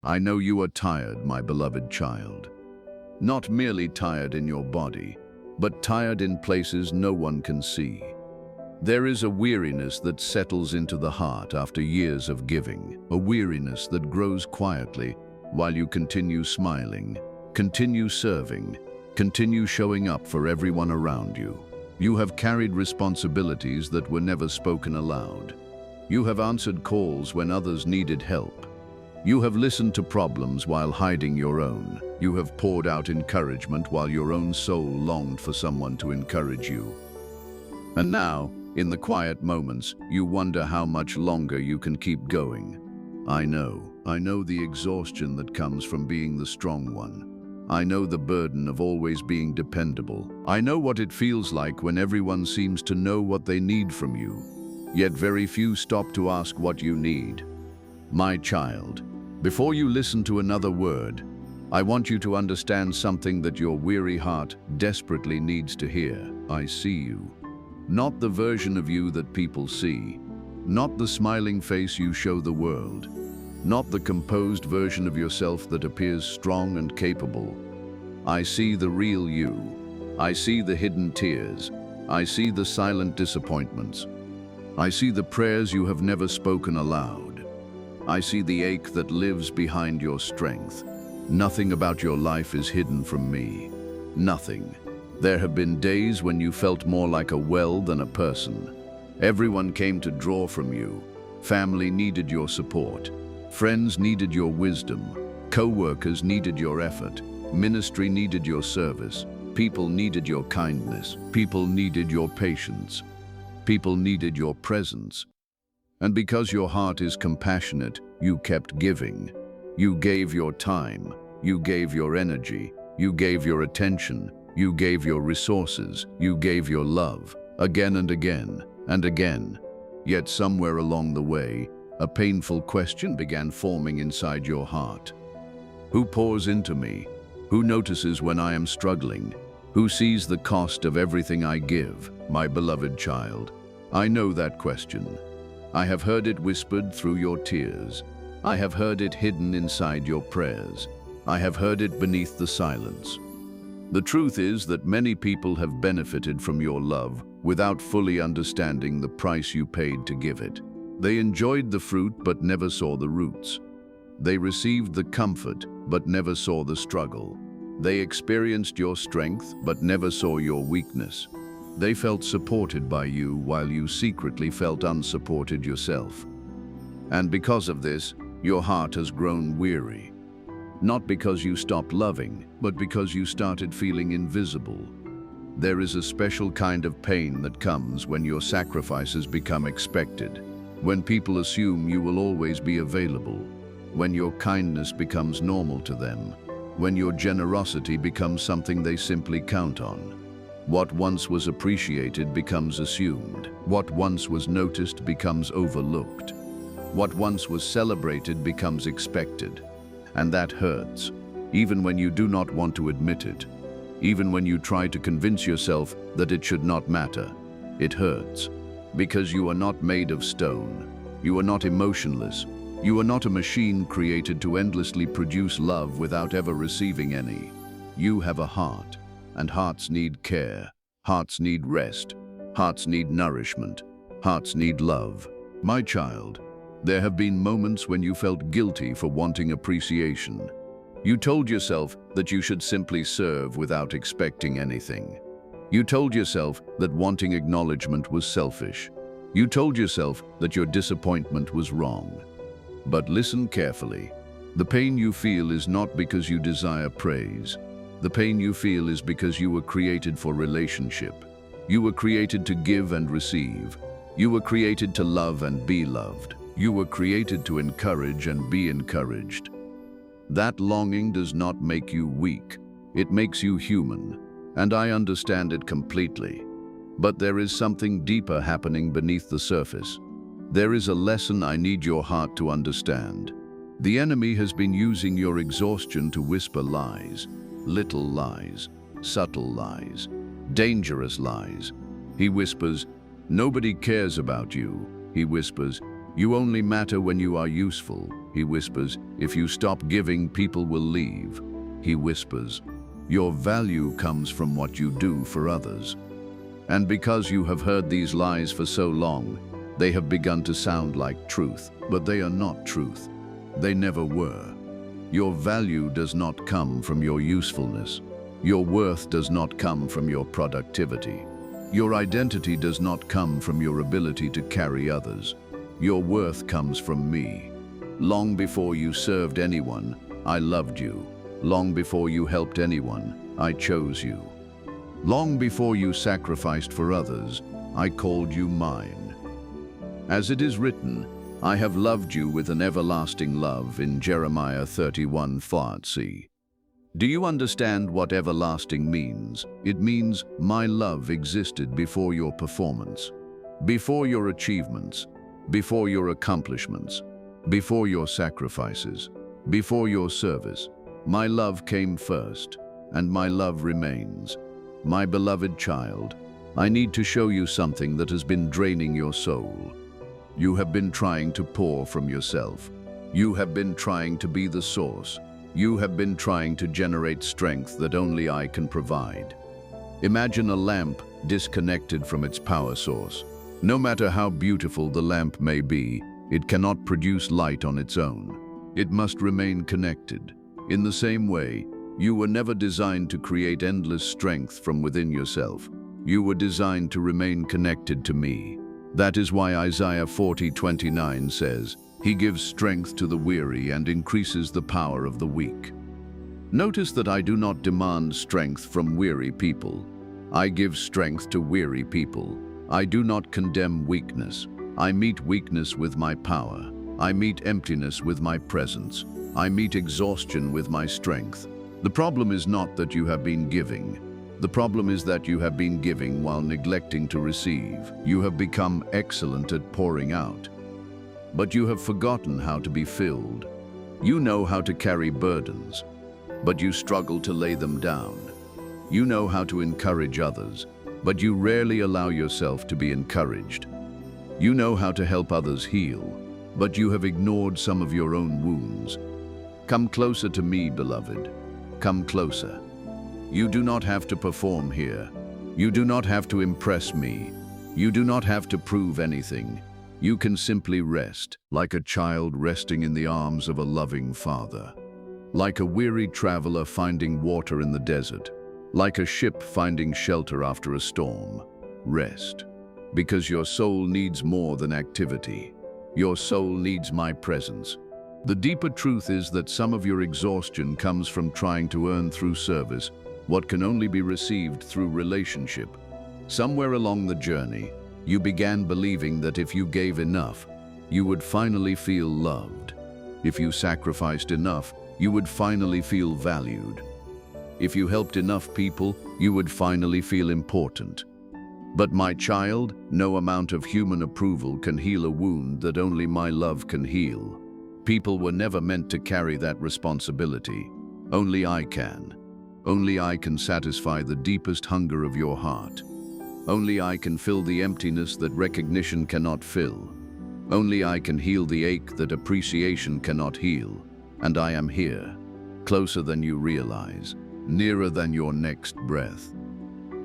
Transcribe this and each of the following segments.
I know you are tired, my beloved child. Not merely tired in your body, but tired in places no one can see. There is a weariness that settles into the heart after years of giving, a weariness that grows quietly while you continue smiling, continue serving, continue showing up for everyone around you. You have carried responsibilities that were never spoken aloud. You have answered calls when others needed help. You have listened to problems while hiding your own. You have poured out encouragement while your own soul longed for someone to encourage you. And now, in the quiet moments, you wonder how much longer you can keep going. I know the exhaustion that comes from being the strong one. I know the burden of always being dependable. I know what it feels like when everyone seems to know what they need from you, yet very few stop to ask what you need. My child, before you listen to another word, I want you to understand something that your weary heart desperately needs to hear. I see you. Not the version of you that people see. Not the smiling face you show the world. Not the composed version of yourself that appears strong and capable. I see the real you. I see the hidden tears. I see the silent disappointments. I see the prayers you have never spoken aloud. I see the ache that lives behind your strength. Nothing about your life is hidden from me. Nothing. There have been days when you felt more like a well than a person. Everyone came to draw from you. Family needed your support. Friends needed your wisdom. Co-workers needed your effort. Ministry needed your service. People needed your kindness. People needed your patience. People needed your presence. And because your heart is compassionate, you kept giving. You gave your time. You gave your energy. You gave your attention. You gave your resources. You gave your love. Again and again and again. Yet somewhere along the way, a painful question began forming inside your heart. Who pours into me? Who notices when I am struggling? Who sees the cost of everything I give, my beloved child? I know that question. I have heard it whispered through your tears. I have heard it hidden inside your prayers. I have heard it beneath the silence. The truth is that many people have benefited from your love without fully understanding the price you paid to give it. They enjoyed the fruit but never saw the roots. They received the comfort but never saw the struggle. They experienced your strength but never saw your weakness. They felt supported by you while you secretly felt unsupported yourself. And because of this, your heart has grown weary. Not because you stopped loving, but because you started feeling invisible. There is a special kind of pain that comes when your sacrifices become expected, when people assume you will always be available, when your kindness becomes normal to them, when your generosity becomes something they simply count on. What once was appreciated becomes assumed. What once was noticed becomes overlooked. What once was celebrated becomes expected. And that hurts, even when you do not want to admit it. Even when you try to convince yourself that it should not matter. It hurts, because you are not made of stone. You are not emotionless. You are not a machine created to endlessly produce love without ever receiving any. You have a heart. And hearts need care, hearts need rest, hearts need nourishment, hearts need love. My child, there have been moments when you felt guilty for wanting appreciation. You told yourself that you should simply serve without expecting anything. You told yourself that wanting acknowledgement was selfish. You told yourself that your disappointment was wrong. But listen carefully. The pain you feel is not because you desire praise. The pain you feel is because you were created for relationship. You were created to give and receive. You were created to love and be loved. You were created to encourage and be encouraged. That longing does not make you weak. It makes you human, and I understand it completely. But there is something deeper happening beneath the surface. There is a lesson I need your heart to understand. The enemy has been using your exhaustion to whisper lies. Little lies, subtle lies, dangerous lies. He whispers, nobody cares about you. He whispers, you only matter when you are useful. He whispers, if you stop giving, people will leave. He whispers, your value comes from what you do for others. And because you have heard these lies for so long, they have begun to sound like truth, but they are not truth. They never were. Your value does not come from your usefulness. Your worth does not come from your productivity. Your identity does not come from your ability to carry others. Your worth comes from me. Long before you served anyone, I loved you. Long before you helped anyone, I chose you. Long before you sacrificed for others, I called you mine. As it is written, I have loved you with an everlasting love in Jeremiah 31:4. Do you understand what everlasting means? It means my love existed before your performance, before your achievements, before your accomplishments, before your sacrifices, before your service. My love came first, and my love remains. My beloved child, I need to show you something that has been draining your soul. You have been trying to pour from yourself. You have been trying to be the source. You have been trying to generate strength that only I can provide. Imagine a lamp disconnected from its power source. No matter how beautiful the lamp may be, it cannot produce light on its own. It must remain connected. In the same way, you were never designed to create endless strength from within yourself. You were designed to remain connected to me. That is why Isaiah 40:29 says, He gives strength to the weary and increases the power of the weak. Notice that I do not demand strength from weary people. I give strength to weary people. I do not condemn weakness. I meet weakness with my power. I meet emptiness with my presence. I meet exhaustion with my strength. The problem is not that you have been giving. The problem is that you have been giving while neglecting to receive. You have become excellent at pouring out, but you have forgotten how to be filled. You know how to carry burdens, but you struggle to lay them down. You know how to encourage others, but you rarely allow yourself to be encouraged. You know how to help others heal, but you have ignored some of your own wounds. Come closer to me, beloved. Come closer. You do not have to perform here. You do not have to impress me. You do not have to prove anything. You can simply rest, like a child resting in the arms of a loving father. Like a weary traveler finding water in the desert. Like a ship finding shelter after a storm. Rest. Because your soul needs more than activity. Your soul needs my presence. The deeper truth is that some of your exhaustion comes from trying to earn through service what can only be received through relationship. Somewhere along the journey, you began believing that if you gave enough, you would finally feel loved. If you sacrificed enough, you would finally feel valued. If you helped enough people, you would finally feel important. But my child, no amount of human approval can heal a wound that only my love can heal. People were never meant to carry that responsibility. Only I can. Only I can satisfy the deepest hunger of your heart. Only I can fill the emptiness that recognition cannot fill. Only I can heal the ache that appreciation cannot heal. And I am here, closer than you realize, nearer than your next breath.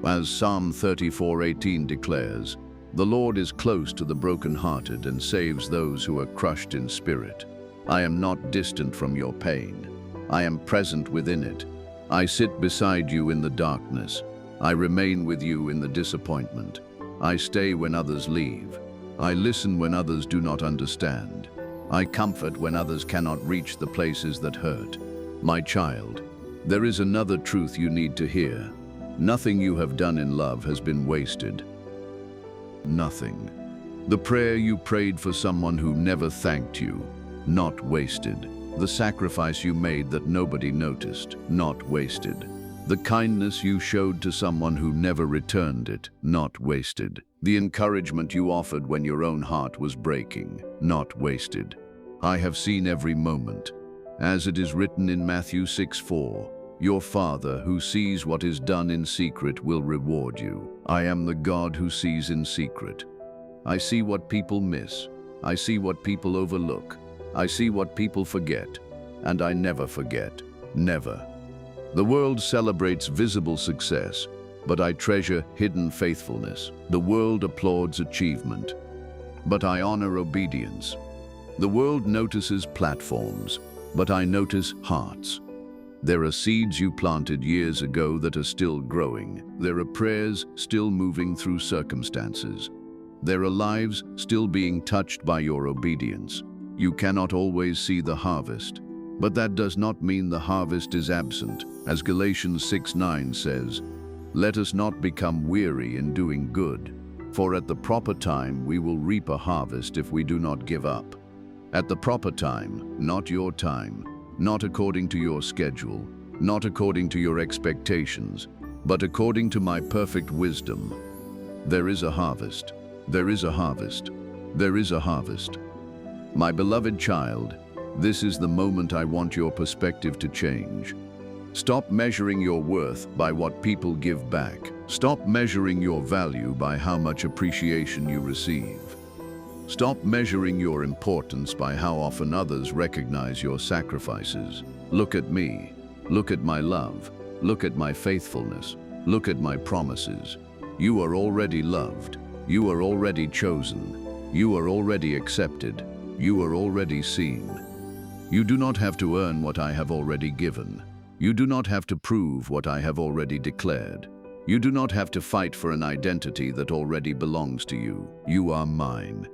As Psalm 34:18 declares, the Lord is close to the brokenhearted and saves those who are crushed in spirit. I am not distant from your pain. I am present within it. I sit beside you in the darkness. I remain with you in the disappointment. I stay when others leave. I listen when others do not understand. I comfort when others cannot reach the places that hurt. My child, there is another truth you need to hear. Nothing you have done in love has been wasted. Nothing. The prayer you prayed for someone who never thanked you, not wasted. The sacrifice you made that nobody noticed, not wasted. The kindness you showed to someone who never returned it, not wasted. The encouragement you offered when your own heart was breaking, not wasted. I have seen every moment. As it is written in Matthew 6:4, your Father who sees what is done in secret will reward you. I am the God who sees in secret. I see what people miss. I see what people overlook. I see what people forget, and I never forget. Never. The world celebrates visible success, but I treasure hidden faithfulness. The world applauds achievement, but I honor obedience. The world notices platforms, but I notice hearts. There are seeds you planted years ago that are still growing. There are prayers still moving through circumstances. There are lives still being touched by your obedience. You cannot always see the harvest, but that does not mean the harvest is absent. As Galatians 6:9 says, "Let us not become weary in doing good, for at the proper time we will reap a harvest if we do not give up." At the proper time, not your time, not according to your schedule, not according to your expectations, but according to my perfect wisdom. There is a harvest. There is a harvest. There is a harvest. My beloved child, this is the moment I want your perspective to change. Stop measuring your worth by what people give back. Stop measuring your value by how much appreciation you receive. Stop measuring your importance by how often others recognize your sacrifices. Look at me. Look at my love. Look at my faithfulness. Look at my promises. You are already loved. You are already chosen. You are already accepted. You are already seen. You do not have to earn what I have already given. You do not have to prove what I have already declared. You do not have to fight for an identity that already belongs to you. You are mine.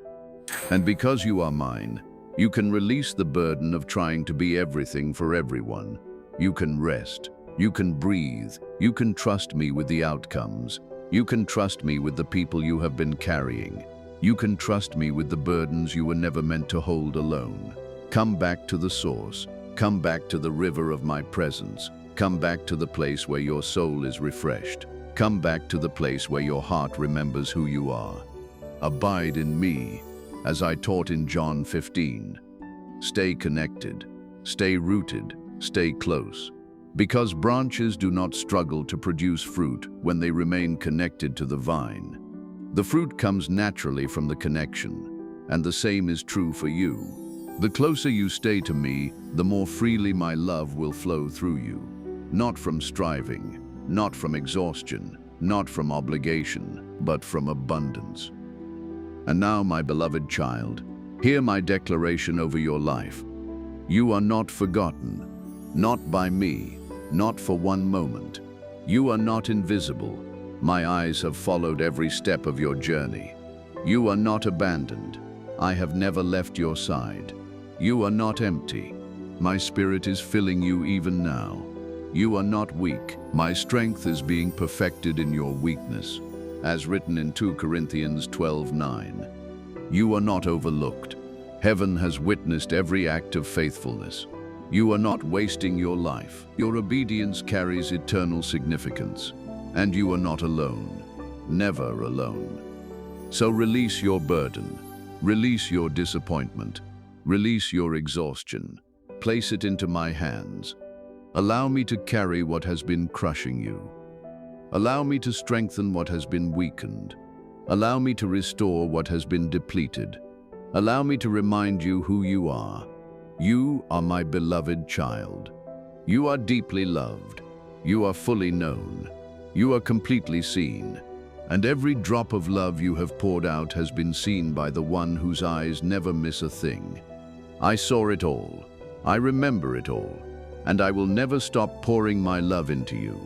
And because you are mine, you can release the burden of trying to be everything for everyone. You can rest. You can breathe. You can trust me with the outcomes. You can trust me with the people you have been carrying. You can trust me with the burdens you were never meant to hold alone. Come back to the source. Come back to the river of my presence. Come back to the place where your soul is refreshed. Come back to the place where your heart remembers who you are. Abide in me, as I taught in John 15. Stay connected. Stay rooted. Stay close. Because branches do not struggle to produce fruit when they remain connected to the vine. The fruit comes naturally from the connection, and the same is true for you. The closer you stay to me, the more freely my love will flow through you. Not from striving, not from exhaustion, not from obligation, but from abundance. And now, my beloved child, hear my declaration over your life. You are not forgotten, not by me, not for one moment. You are not invisible. My eyes have followed every step of your journey. You are not abandoned. I have never left your side. You are not empty. My spirit is filling you even now. You are not weak. My strength is being perfected in your weakness, as written in 2 Corinthians 12:9. You are not overlooked. Heaven has witnessed every act of faithfulness. You are not wasting your life. Your obedience carries eternal significance. And you are not alone, never alone. So release your burden, release your disappointment, release your exhaustion. Place it into my hands. Allow me to carry what has been crushing you. Allow me to strengthen what has been weakened. Allow me to restore what has been depleted. Allow me to remind you who you are. You are my beloved child. You are deeply loved. You are fully known. You are completely seen, and every drop of love you have poured out has been seen by the one whose eyes never miss a thing. I saw it all. I remember it all, and I will never stop pouring my love into you.